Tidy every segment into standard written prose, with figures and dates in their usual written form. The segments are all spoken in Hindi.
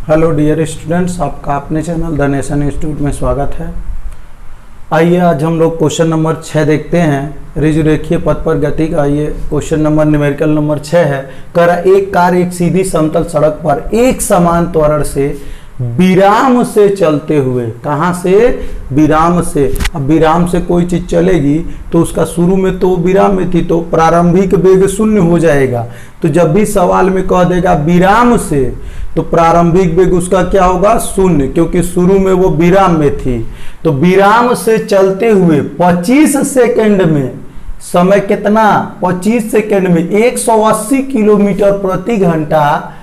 हेलो डियर स्टूडेंट्स, आपका अपने चैनल द नेशन इंस्टीट्यूट में स्वागत है। आइए आज हम लोग क्वेश्चन नंबर 6 देखते हैं। ऋजुरेखीय पथ पर गति का ये क्वेश्चन नंबर न्यूमेरिकल नंबर 6 है। कह रहा एक कार एक सीधी समतल सड़क पर एक समान त्वरण से विराम से चलते हुए, कहाँ से? विराम से। अब विराम से कोई चीज चलेगी तो उसका शुरू में तो विराम में थी तो प्रारंभिक वेग शून्य हो जाएगा। तो जब भी सवाल में कह देगा विराम से तो प्रारंभिक वेग उसका क्या होगा? शून्य, क्योंकि शुरू में वो विराम में थी। तो विराम से चलते हुए 25 सेकंड में, समय कितना? 25 सेकंड में 180 किलोमीटर प्रति घंटा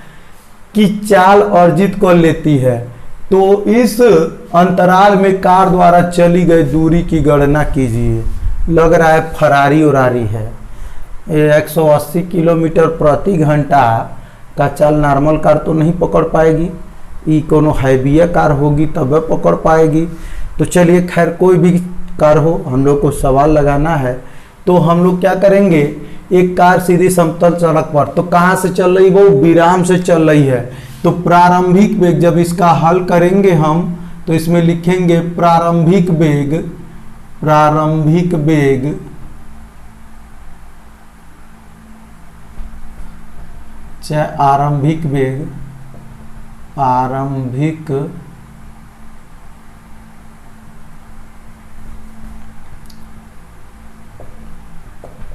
की चाल अर्जित कर लेती है। तो इस अंतराल में कार द्वारा चली गई दूरी की गणना कीजिए। लग रहा है फरारी उरारी है। 180 किलोमीटर प्रति घंटा का चाल नॉर्मल कार तो नहीं पकड़ पाएगी, ये कोनो हैविया कार होगी तब पकड़ पाएगी। तो चलिए खैर कोई भी कार हो, हम लोग को सवाल लगाना है। तो हम लोग क्या करेंगे, एक कार सीधी समतल सड़क पर, तो कहाँ से चल रही? वो विराम से चल रही है। तो प्रारंभिक वेग, जब इसका हल करेंगे हम तो इसमें लिखेंगे प्रारंभिक वेग, प्रारंभिक वेग चाहे आरंभिक वेग, आरंभिक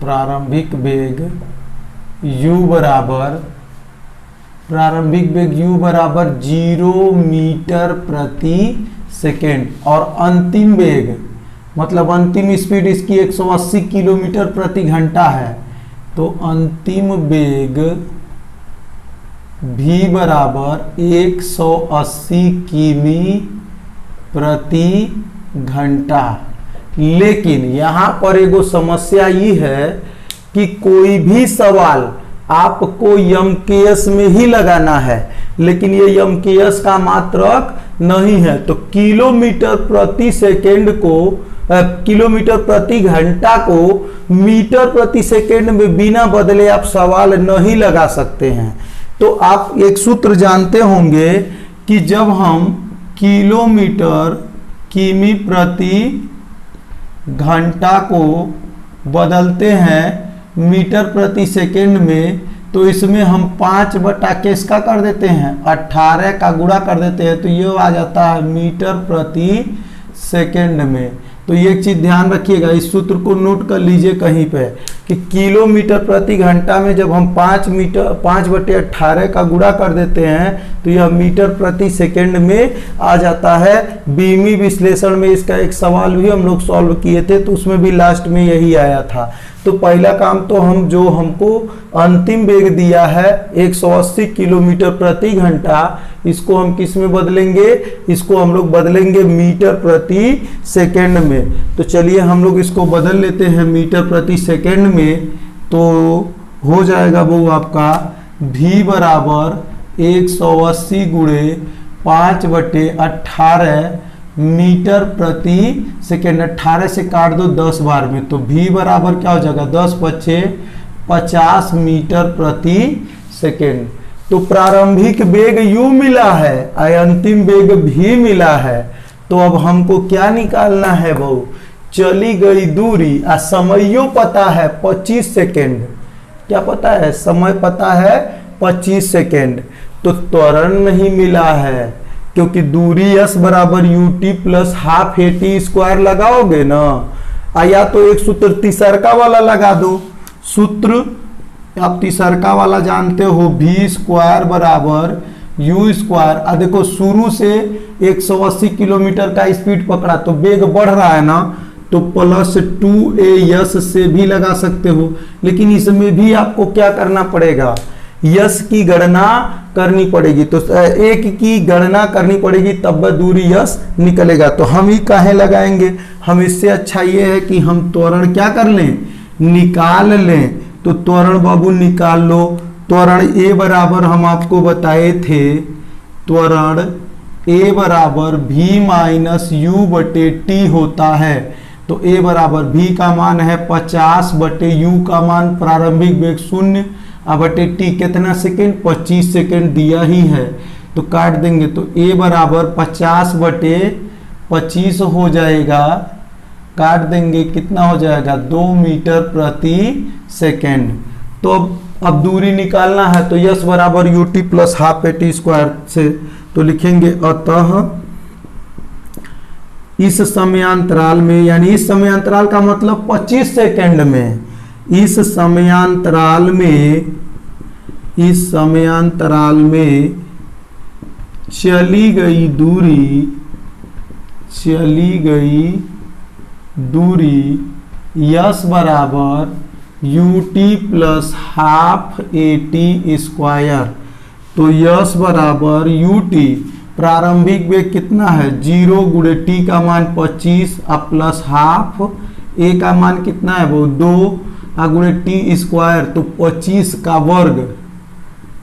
प्रारंभिक वेग u बराबर, प्रारंभिक वेग u बराबर 0 मीटर प्रति सेकेंड और अंतिम वेग मतलब अंतिम स्पीड इसकी 180 किलोमीटर प्रति घंटा है। तो अंतिम वेग v बराबर 180 किमी प्रति घंटा। लेकिन यहाँ पर एगो समस्या ये है कि कोई भी सवाल आपको एमकेएस में ही लगाना है, लेकिन ये एमकेएस का मात्रक नहीं है। तो किलोमीटर प्रति सेकेंड को, किलोमीटर प्रति घंटा को मीटर प्रति सेकेंड में बिना बदले आप सवाल नहीं लगा सकते हैं। तो आप एक सूत्र जानते होंगे कि जब हम किलोमीटर किमी प्रति घंटा को बदलते हैं मीटर प्रति सेकेंड में, तो इसमें हम 5 बटा किसका कर देते हैं? 18 का गुणा कर देते हैं, तो ये आ जाता है मीटर प्रति सेकेंड में। तो ये एक चीज ध्यान रखिएगा, इस सूत्र को नोट कर लीजिए कहीं पे कि किलोमीटर प्रति घंटा में जब हम 5/18 का गुणा कर देते हैं तो यह मीटर प्रति सेकंड में आ जाता है। बीमी विश्लेषण में इसका एक सवाल भी हम लोग सॉल्व किए थे, तो उसमें भी लास्ट में यही आया था। तो पहला काम तो हम जो हमको अंतिम वेग दिया है 180 किलोमीटर प्रति घंटा, इसको हम किस में बदलेंगे? इसको हम लोग बदलेंगे मीटर प्रति सेकंड में। तो चलिए हम लोग इसको बदल लेते हैं मीटर प्रति सेकंड में। तो हो जाएगा वो आपका v बराबर 180 गुणे 5/18 मीटर प्रति सेकेंड। 18 से काट दो 10 बार में, तो v बराबर क्या हो जाएगा? 10×5 = 50 मीटर प्रति सेकेंड। तो प्रारंभिक वेग u मिला है और अंतिम वेग v मिला है। तो अब हमको क्या निकालना है बहू? चली गई दूरी और समयो पता है 25 सेकेंड। क्या पता है? समय पता है 25 सेकेंड। तो त्वरण नहीं मिला है, क्योंकि दूरी s बराबर ut plus half at square लगाओगे ना, या तो एक सूत्र तीसरका वाला लगा दो। सूत्र आप तीसरका वाला जानते हो, v स्क्वायर बराबर u स्क्वायर। देखो शुरू से 180 किलोमीटर का स्पीड पकड़ा तो वेग बढ़ रहा है ना, तो प्लस 2as से भी लगा सकते हो। लेकिन इसमें भी आपको क्या करना पड़ेगा? यस की गणना करनी पड़ेगी। तो एक की गणना करनी पड़ेगी तब दूरी यस निकलेगा। तो हम ही काहे लगाएंगे? हम इससे अच्छा ये है कि हम त्वरण क्या कर लें? निकाल लें। तो त्वरण बाबू निकाल लो। त्वरण ए बराबर हम आपको बताए थे, त्वरण ए बराबर v माइनस u/t होता है। तो ए बराबर v का मान है 50/u का मान प्रारंभिक वेग 0 अब टी कितना सेकेंड? 25 सेकेंड दिया ही है। तो काट देंगे तो a बराबर 50/25 हो जाएगा, काट देंगे कितना हो जाएगा 2 मीटर प्रति सेकेंड। तो अब दूरी निकालना है तो यस बराबर ut plus half at square से तो लिखेंगे अतः इस समयांतराल में, यानी इस समयांतराल का मतलब 25 सेकेंड में, इस समयांतराल में चली गई दूरी यस बराबर ut plus half at square. तो यस बराबर ut, प्रारंभिक वेग कितना है 0 गुणे t का मान 25 अब प्लस हाफ, a का मान कितना है वो 2 गुणे t स्क्वायर, तो 25 का वर्ग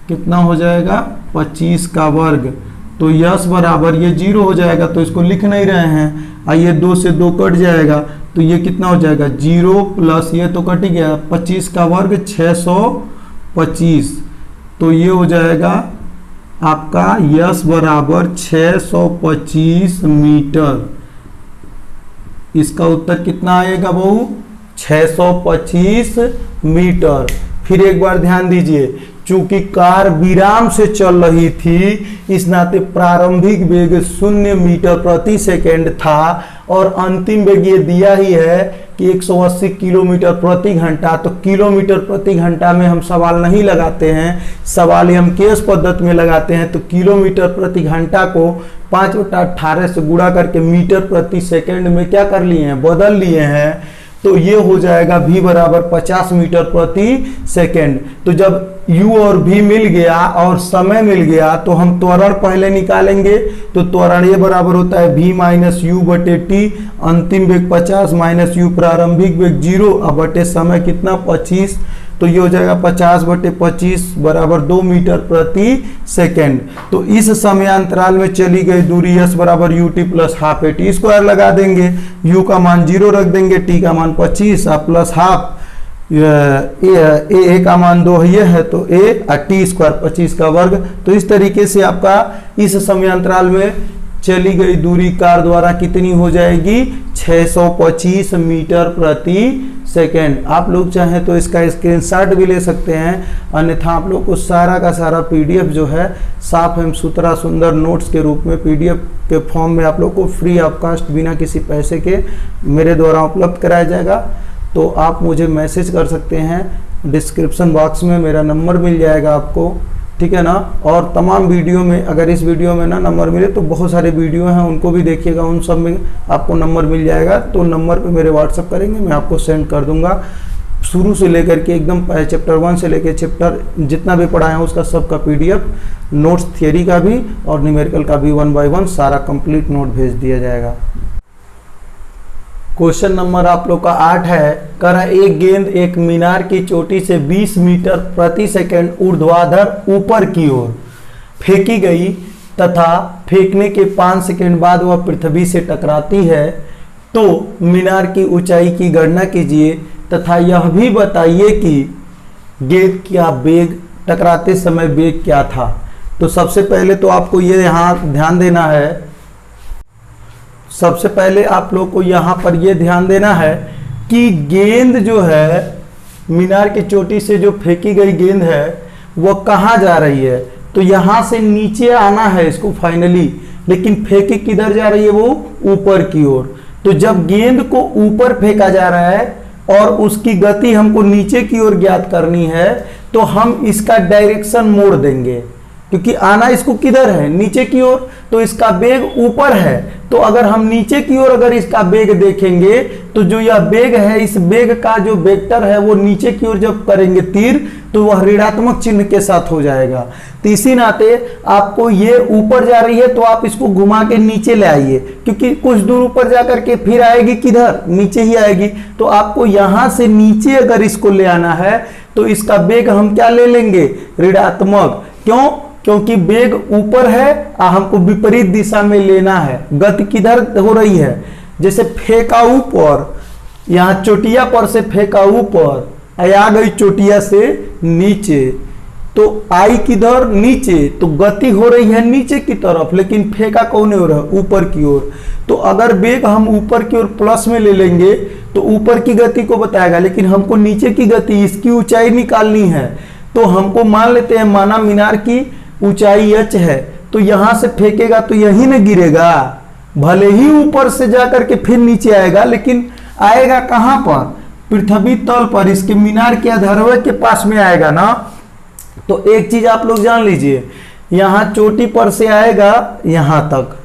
कितना हो जाएगा 25 का वर्ग। तो यस बराबर ये 0 हो जाएगा तो इसको लिख नहीं रहे हैं, आइए 2 से 2 कट जाएगा तो ये कितना हो जाएगा 0 प्लस ये तो कट ही गया 25 का वर्ग 625। तो ये हो जाएगा आपका यस बराबर 625 मीटर। इसका उत्तर कितना आएगा बहू 625 मीटर। फिर एक बार ध्यान दीजिए, चूंकि कार विराम से चल रही थी इस नाते प्रारंभिक वेग 0 मीटर प्रति सेकेंड था और अंतिम वेग ये दिया ही है कि 180 किलोमीटर प्रति घंटा। तो किलोमीटर प्रति घंटा में हम सवाल नहीं लगाते हैं, सवाल हम केस पद्धति में लगाते हैं। तो किलोमीटर प्रति घंटा को 5/18 से गुणा करके मीटर प्रति सेकेंड में क्या कर लिए हैं, बदल लिए हैं। तो ये हो जाएगा v बराबर 50 मीटर प्रति सेकेंड। तो जब u और v मिल गया और समय मिल गया तो हम त्वरण पहले निकालेंगे। तो त्वरण ये बराबर होता है v माइनस यू बटे टी, अंतिम वेग 50 माइनस यू प्रारंभिक वेग 0 अब बटे समय कितना 25। तो ये हो जाएगा 50/25 बराबर 2 मीटर प्रति सेकेंड। तो इस समयांतराल में चली गई दूरी यस बराबर ut plus half at square लगा देंगे, u का मान 0 रख देंगे, t का मान 25 प्लस हाफ a का मान 2 ये है तो a t स्क्वायर 25 का वर्ग। तो इस तरीके से आपका इस समयांतराल में चली गई दूरी कार द्वारा कितनी हो जाएगी 625 मीटर प्रति सेकेंड। आप लोग चाहें तो इसका स्क्रीनशॉट भी ले सकते हैं, अन्यथा आप लोग को सारा का सारा पीडीएफ जो है साफ एवं सुथरा सुंदर नोट्स के रूप में पीडीएफ के फॉर्म में आप लोग को फ्री ऑफ कास्ट बिना किसी पैसे के मेरे द्वारा उपलब्ध कराया जाएगा। तो आप मुझे मैसेज कर सकते हैं, डिस्क्रिप्शन बॉक्स में मेरा नंबर मिल जाएगा आपको, ठीक है ना। और तमाम वीडियो में, अगर इस वीडियो में ना नंबर मिले तो बहुत सारे वीडियो हैं उनको भी देखिएगा, उन सब में आपको नंबर मिल जाएगा। तो नंबर पे मेरे व्हाट्सअप करेंगे, मैं आपको सेंड कर दूंगा। शुरू से लेकर के एकदम चैप्टर 1 से लेकर चैप्टर जितना भी पढ़ाया है उसका सबका पीडीएफ, नोट्स थियरी का भी और न्यूमेरिकल का भी 1 बाय 1 सारा कंप्लीट नोट भेज दिया जाएगा। क्वेश्चन नंबर आप लोग का 8 है, कह रहा एक गेंद एक मीनार की चोटी से 20 मीटर प्रति सेकंड ऊर्ध्वाधर ऊपर की ओर फेंकी गई तथा फेंकने के 5 सेकंड बाद वह पृथ्वी से टकराती है, तो मीनार की ऊंचाई की गणना कीजिए तथा यह भी बताइए कि गेंद का वेग टकराते समय वेग क्या था। तो सबसे पहले तो आपको ये यहाँ ध्यान देना है, सबसे पहले आप लोग को यहाँ पर यह ध्यान देना है कि गेंद जो है मीनार की चोटी से जो फेंकी गई गेंद है वो कहाँ जा रही है। तो यहाँ से नीचे आना है इसको फाइनली, लेकिन फेंकी किधर जा रही है वो ऊपर की ओर। तो जब गेंद को ऊपर फेंका जा रहा है और उसकी गति हमको नीचे की ओर ज्ञात करनी है तो हम इसका डायरेक्शन मोड़ देंगे, क्योंकि आना इसको किधर है नीचे की ओर, तो इसका वेग ऊपर है। तो अगर हम नीचे की ओर अगर इसका वेग देखेंगे तो जो यह वेग है इस वेग का जो वेक्टर है वो नीचे की ओर जब करेंगे तीर तो वह ऋणात्मक चिन्ह के साथ हो जाएगा। तो इसी नाते आपको ये ऊपर जा रही है तो आप इसको घुमा के नीचे ले आइए, क्योंकि कुछ दूर ऊपर जा करके फिर आएगी किधर नीचे ही आएगी। तो आपको यहां से नीचे अगर इसको ले आना है तो इसका वेग हम क्या ले लेंगे ऋणात्मक। क्यों? क्योंकि वेग ऊपर है, हमको विपरीत दिशा में लेना है। गति किधर हो रही है, जैसे फेंका ऊपर, यहाँ चोटिया पर से फेंका ऊपर, आ गई चोटिया से नीचे, तो आई किधर, नीचे, तो गति हो रही है नीचे की तरफ, लेकिन फेंका कौन हो रहा है, ऊपर की ओर। तो अगर वेग हम ऊपर की ओर प्लस में ले लेंगे तो ऊपर की गति को बताएगा, लेकिन हमको नीचे की गति, इसकी ऊंचाई निकालनी है। तो हमको मान लेते हैं, माना मीनार की ऊंचाई h है, तो यहां से फेंकेगा तो यही न गिरेगा, भले ही ऊपर से जाकर के फिर नीचे आएगा, लेकिन आएगा कहां पर, पृथ्वी तल पर, इसके मीनार के अधरवे के पास में आएगा ना। तो एक चीज आप लोग जान लीजिए, यहां चोटी पर से आएगा यहां तक,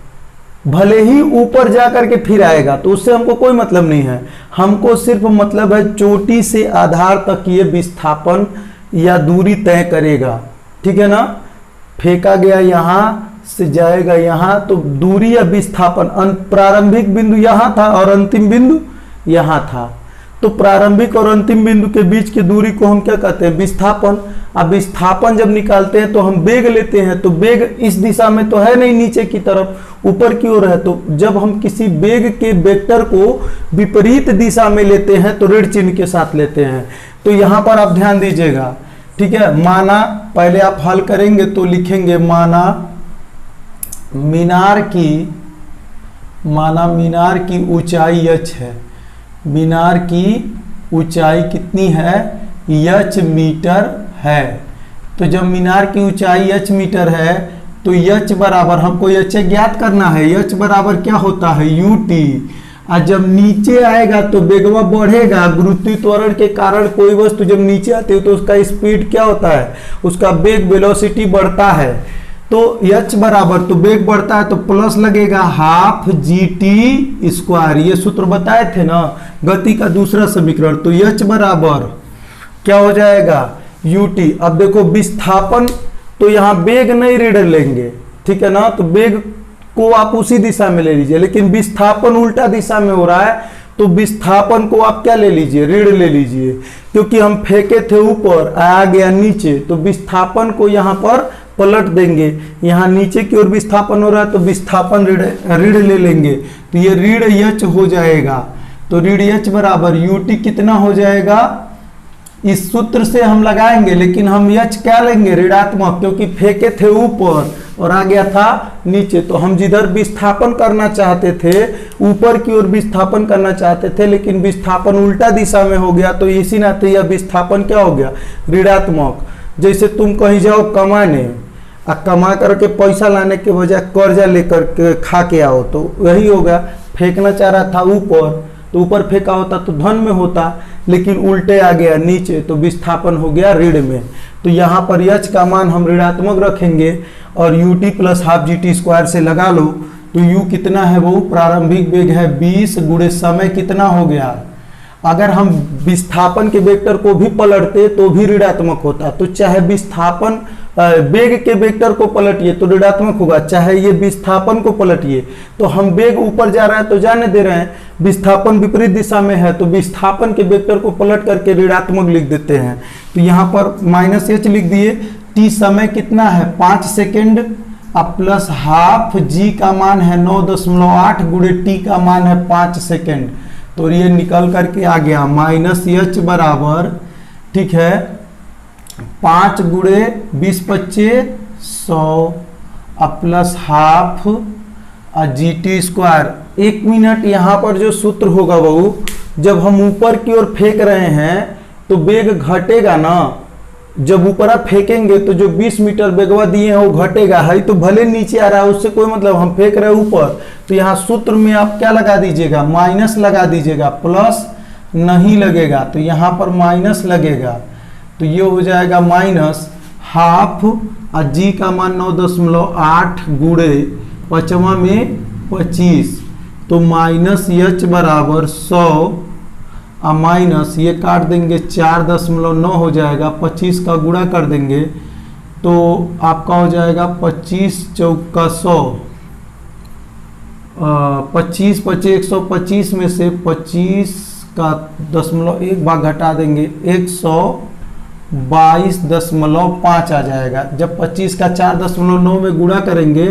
भले ही ऊपर जाकर के फिर आएगा, तो उससे हमको कोई मतलब नहीं है। हमको सिर्फ मतलब है चोटी से आधार तक ये विस्थापन या दूरी तय करेगा, ठीक है ना। फेंका गया यहां से जाएगा यहां, तो दूरी या विस्थापन, प्रारंभिक बिंदु यहां था और अंतिम बिंदु यहां था, तो प्रारंभिक और अंतिम बिंदु के बीच की दूरी को हम क्या कहते हैं, विस्थापन। अब विस्थापन जब निकालते हैं तो हम वेग लेते हैं, तो वेग इस दिशा में तो है नहीं, नीचे की तरफ, ऊपर की ओर है। तो जब हम किसी वेग के वेक्टर को विपरीत दिशा में लेते हैं तो ऋण चिन्ह के साथ लेते हैं। तो यहां पर आप ध्यान दीजिएगा, ठीक है। माना, पहले आप हल करेंगे तो लिखेंगे, माना मीनार की ऊंचाई h है, मीनार की ऊंचाई कितनी है, h मीटर है। तो जब मीनार की ऊंचाई h मीटर है तो h बराबर, हमको h ज्ञात करना है, h बराबर क्या होता है, ut। और जब नीचे आएगा तो वेगवा बढ़ेगा, गुरुत्वाकर्षण के कारण कोई वस्तु जब नीचे आती है तो उसका स्पीड क्या होता है, उसका वेग, वेलोसिटी बढ़ता है। तो h बराबर, तो वेग बढ़ता है तो प्लस लगेगा हाफ GT², ये सूत्र बताए थे ना, गति का दूसरा समीकरण। तो h बराबर क्या हो जाएगा, ut। अब देखो विस्थापन, तो यहाँ वेग नहीं ऋण लेंगे, ठीक है ना, तो वेग को आप उसी दिशा में ले लीजिए, लेकिन विस्थापन उल्टा दिशा में हो रहा है, तो विस्थापन को आप क्या ले लीजिए, ऋण ले लीजिए, क्योंकि हम फेंके थे ऊपर, आ गया नीचे, तो विस्थापन को यहाँ पर पलट देंगे, यहाँ नीचे की ओर विस्थापन हो रहा है तो विस्थापन ऋण ले लेंगे, तो ये ऋण h हो जाएगा। तो ऋण h बराबर ut कितना हो जाएगा, इस सूत्र से हम लगाएंगे, लेकिन हम h क्या लेंगे, ऋणात्मक, क्योंकि फेंके थे ऊपर और आ गया था नीचे। तो हम जिधर विस्थापन करना चाहते थे, ऊपर की ओर विस्थापन करना चाहते थे, लेकिन विस्थापन उल्टा दिशा में हो गया, तो इसी नाते यह विस्थापन क्या हो गया, ऋणात्मक। जैसे तुम कहीं जाओ कमाने, कमा करके पैसा लाने के बजाय कर्जा लेकर के खा के आओ, तो वही होगा, फेंकना चाह रहा था ऊपर, तो ऊपर फेंका होता तो धन में होता, लेकिन उल्टे आ गया नीचे, तो विस्थापन हो गया ऋण में। तो यहाँ पर h का मान हम ऋणात्मक रखेंगे और ut प्लस हाफ GT² से लगा लो, तो u कितना है, वो प्रारंभिक वेग है 20 गुणे समय कितना हो गया। अगर हम विस्थापन के वेक्टर को भी पलटते तो भी ऋणात्मक होता, तो चाहे विस्थापन वेग के वेक्टर को पलटिए तो ऋणात्मक होगा, चाहे ये विस्थापन को पलटिए। तो हम वेग ऊपर जा रहा है तो जाने दे रहे हैं, विस्थापन विपरीत दिशा में है तो विस्थापन के वेक्टर को पलट करके ऋणात्मक लिख देते हैं। तो यहाँ पर -h लिख दिए, t समय कितना है 5 सेकेंड, अब प्लस हाफ g का मान है 9.8 गुणे t का मान है 5 सेकेंड, तो ये निकल करके आ गया -h बराबर, ठीक है, 5 गुणे 20 25 100, अब प्लस हाफ GT²। 1 मिनट, यहाँ पर जो सूत्र होगा वो, जब हम ऊपर की ओर फेंक रहे हैं तो वेग घटेगा ना, जब ऊपर आप फेंकेंगे तो जो 20 मीटर वेगवा दिए हैं वो घटेगा, है तो भले नीचे आ रहा है, उससे कोई मतलब, हम फेंक रहे हैं ऊपर, तो यहाँ सूत्र में आप क्या लगा दीजिएगा, माइनस लगा दीजिएगा, प्लस नहीं लगेगा, तो यहाँ पर माइनस लगेगा, तो ये हो जाएगा माइनस हाफ और g का मान 9.8 गुणे 5 में 25, तो -h बराबर 100 और माइनस ये काट देंगे 4.9 हो जाएगा, 25 का गुणा कर देंगे तो आपका हो जाएगा 25 चौका 100, 25 25 125 में से 25 का 0.1 भाग घटा देंगे 122.5 आ जाएगा। जब 25 का 4.9 में गुणा करेंगे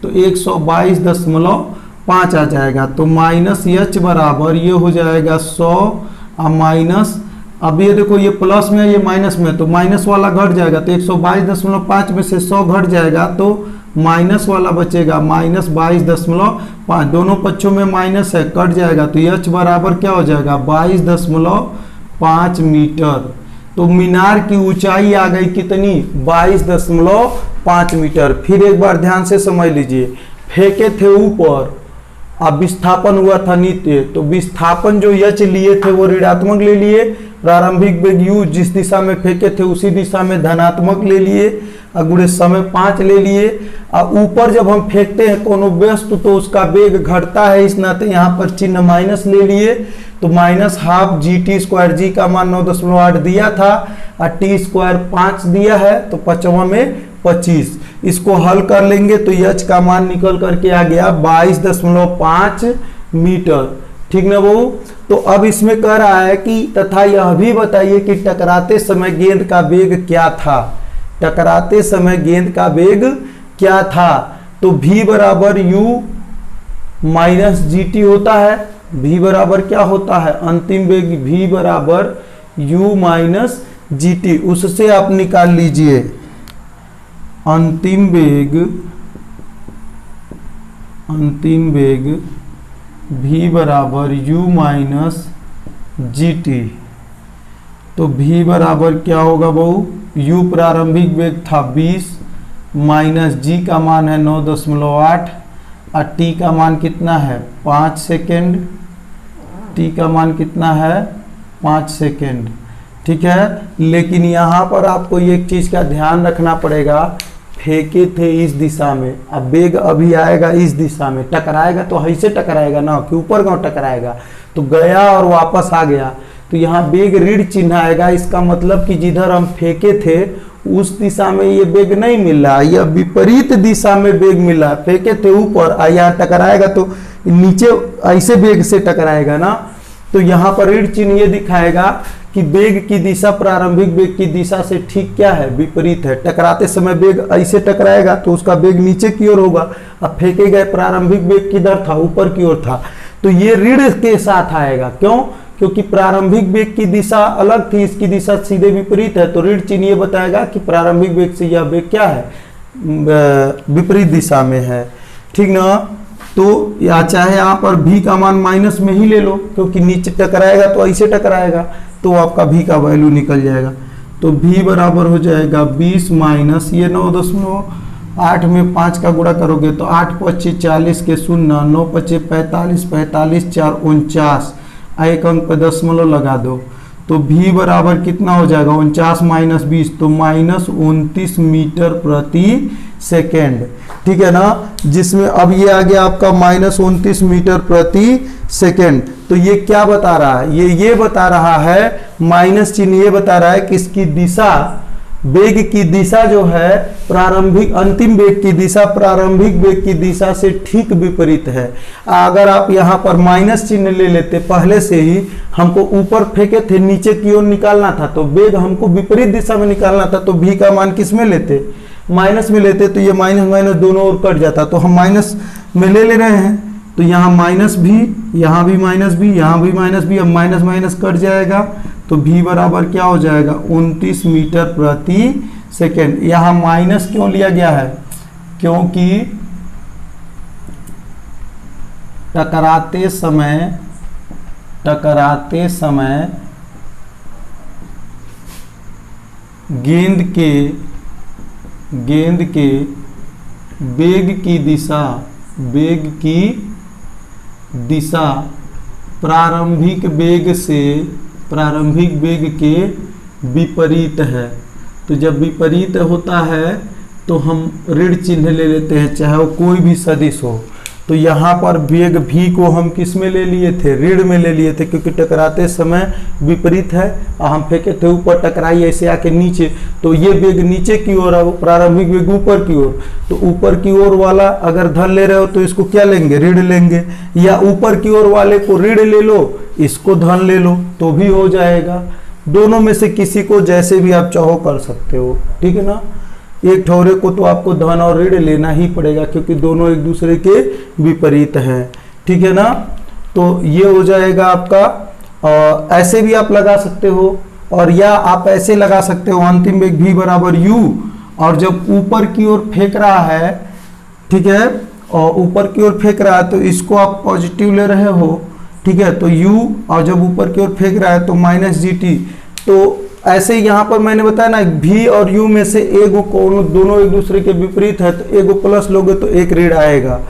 तो 122.5 आ जाएगा। तो -h बराबर ये हो जाएगा 100 और माइनस अब ये देखो ये प्लस में है ये माइनस में है, तो माइनस वाला घट जाएगा, तो 122.5 में से 100 घट जाएगा तो माइनस वाला बचेगा -22.5। दोनों पक्षों में माइनस है, कट जाएगा, तो h बराबर क्या हो जाएगा 22.5 मीटर। तो मीनार की ऊंचाई आ गई कितनी 22.5 मीटर। फिर एक बार ध्यान से समझ लीजिए, फेंके थे ऊपर, अब विस्थापन हुआ था नीचे, तो विस्थापन जो h लिए थे वो ऋणात्मक ले लिए, प्रारंभिक वेग u जिस दिशा में फेंके थे उसी दिशा में धनात्मक ले लिए, गुणे समय 5 ले लिए। और ऊपर जब हम फेंकते हैं कोनो वस्तु तो उसका वेग घटता है, इस नाते यहाँ पर चिन्ह माइनस ले लिए, तो -12 GT², g का मान 9.8 दिया था और t² 5 दिया है, तो 5वां में 25। इसको हल कर लेंगे तो h का मान निकल करके आ गया 22.5 मीटर। ठीक ना बहू। तो अब इसमें कह रहा है कि तथा यह भी बताइए कि टकराते समय गेंद का वेग क्या था। टकराते समय गेंद का वेग क्या था, तो v बराबर u माइनस GT होता है। v बराबर क्या होता है, अंतिम वेग v बराबर u माइनस GT, उससे आप निकाल लीजिए अंतिम वेग v बराबर u माइनस GT। तो v बराबर क्या होगा बहू, u प्रारंभिक वेग था 20 माइनस g का मान है 9.8 और t का मान कितना है 5 सेकेंड। t का मान कितना है 5 सेकेंड। ठीक है, लेकिन यहाँ पर आपको एक चीज़ का ध्यान रखना पड़ेगा, फेंके थे इस दिशा में, अब वेग अभी आएगा इस दिशा में, टकराएगा तो ऐसे टकराएगा ना कि ऊपर गाँव टकराएगा, तो गया और वापस आ गया, तो यहाँ वेग ऋण चिन्ह आएगा। इसका मतलब कि जिधर हम फेंके थे उस दिशा में ये वेग नहीं मिल रहा, यह विपरीत दिशा में वेग मिला। फेंके थे ऊपर, यहाँ टकराएगा तो नीचे ऐसे वेग से टकराएगा ना, तो यहाँ पर ऋण चिन्ह ये दिखाएगा कि वेग की दिशा प्रारंभिक वेग की दिशा से ठीक क्या है, विपरीत है। टकराते समय वेग ऐसे टकराएगा तो उसका वेग नीचे की ओर होगा, अब फेंके गए प्रारंभिक वेग किधर था, ऊपर की ओर था, तो ये ऋण के साथ आएगा। क्यों, क्योंकि प्रारंभिक वेग की दिशा अलग थी, इसकी दिशा सीधे विपरीत है, तो ऋण चिन्ह ये बताएगा कि प्रारंभिक वेग से यह वेग क्या है, विपरीत दिशा में है। ठीक ना। तो या चाहे यहाँ पर v का मान माइनस में ही ले लो, क्योंकि नीचे टकराएगा तो ऐसे टकराएगा, तो आपका v का वैल्यू निकल जाएगा। तो v बराबर हो जाएगा 20 माइनस ये 9.8 में 5 का गुणा करोगे तो 8 × 5 = 40 के 0, 9 × 5 = 45, 45 × 4 = 49, एक अंक पे दशमलव लगा दो, तो v बराबर कितना हो जाएगा 49 माइनस 20, तो -29 मीटर प्रति सेकेंड। ठीक है ना, जिसमें अब ये आ गया आपका -29 मीटर प्रति सेकेंड। तो ये क्या बता रहा है, ये बता रहा है, माइनस चिन्ह ये बता रहा है कि इसकी दिशा, वेग की दिशा जो है प्रारंभिक, अंतिम वेग की दिशा प्रारंभिक वेग की दिशा से ठीक विपरीत है। अगर आप यहाँ पर माइनस चिन्ह ले लेते, पहले से ही हमको ऊपर फेंके थे नीचे की ओर निकालना था, तो वेग हमको विपरीत दिशा में निकालना था, तो v का मान किस में लेते, माइनस में लेते, तो ये माइनस माइनस दोनों ओर कट जाता, तो हम माइनस में ले रहे हैं, तो यहाँ माइनस भी, यहाँ भी माइनस भी, यहाँ भी माइनस भी, अब माइनस माइनस कट जाएगा, तो v बराबर क्या हो जाएगा 29 मीटर प्रति सेकेंड। यहाँ माइनस क्यों लिया गया है, क्योंकि टकराते समय गेंद के वेग की दिशा प्रारंभिक वेग के विपरीत है। तो जब विपरीत होता है तो हम ऋण चिन्ह ले लेते हैं, चाहे वो कोई भी सदिश हो। तो यहाँ पर वेग v को हम किस में ले लिए थे, ऋण में ले लिए थे, क्योंकि टकराते समय विपरीत है, और हम फेंके थे ऊपर, टकराई ऐसे आके नीचे, तो ये वेग नीचे की ओर, प्रारंभिक वेग ऊपर की ओर, तो ऊपर की ओर वाला अगर धन ले रहे हो तो इसको क्या लेंगे, ऋण लेंगे, या ऊपर की ओर वाले को ऋण ले लो, इसको धन ले लो, तो भी हो जाएगा। दोनों में से किसी को जैसे भी आप चाहो कर सकते हो। ठीक है ना, एक ठौरे को तो आपको धन और ऋण लेना ही पड़ेगा, क्योंकि दोनों एक दूसरे के विपरीत हैं। ठीक है ना, तो ये हो जाएगा आपका ऐसे भी आप लगा सकते हो, और या आप ऐसे लगा सकते हो अंतिम वेग v बराबर u, और जब ऊपर की ओर फेंक रहा है, ठीक है, और ऊपर की ओर फेंक रहा है तो इसको आप पॉजिटिव ले रहे हो, ठीक है, तो u, और जब ऊपर की ओर फेंक रहा है तो माइनस gt। तो ऐसे यहाँ पर मैंने बताया ना v और u में से एगो कोनो दोनों एक दूसरे के विपरीत है, तो एगो प्लस लोगे तो एक ऋण आएगा।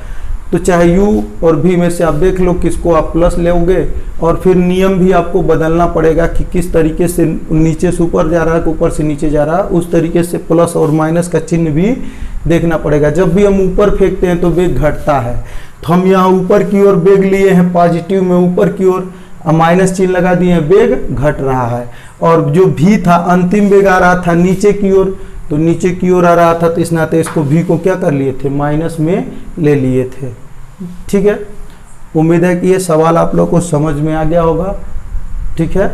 तो चाहे u और v में से आप देख लो किसको आप प्लस लोगे, और फिर नियम भी आपको बदलना पड़ेगा कि किस तरीके से नीचे से ऊपर जा रहा है, ऊपर से नीचे जा रहा है, उस तरीके से प्लस और माइनस का चिन्ह भी देखना पड़ेगा। जब भी हम ऊपर फेंकते हैं तो वेग घटता है, तो हम यहाँ ऊपर की ओर वेग लिए हैं पॉजिटिव में, ऊपर की ओर माइनस चिन्ह लगा दिए हैं, वेग घट रहा है। और जो v था अंतिम वेग आ रहा था नीचे की ओर, तो नीचे की ओर आ रहा था, तो इस नाते इसको v को क्या कर लिए थे, माइनस में ले लिए थे। ठीक है, उम्मीद है कि ये सवाल आप लोग को समझ में आ गया होगा। ठीक है।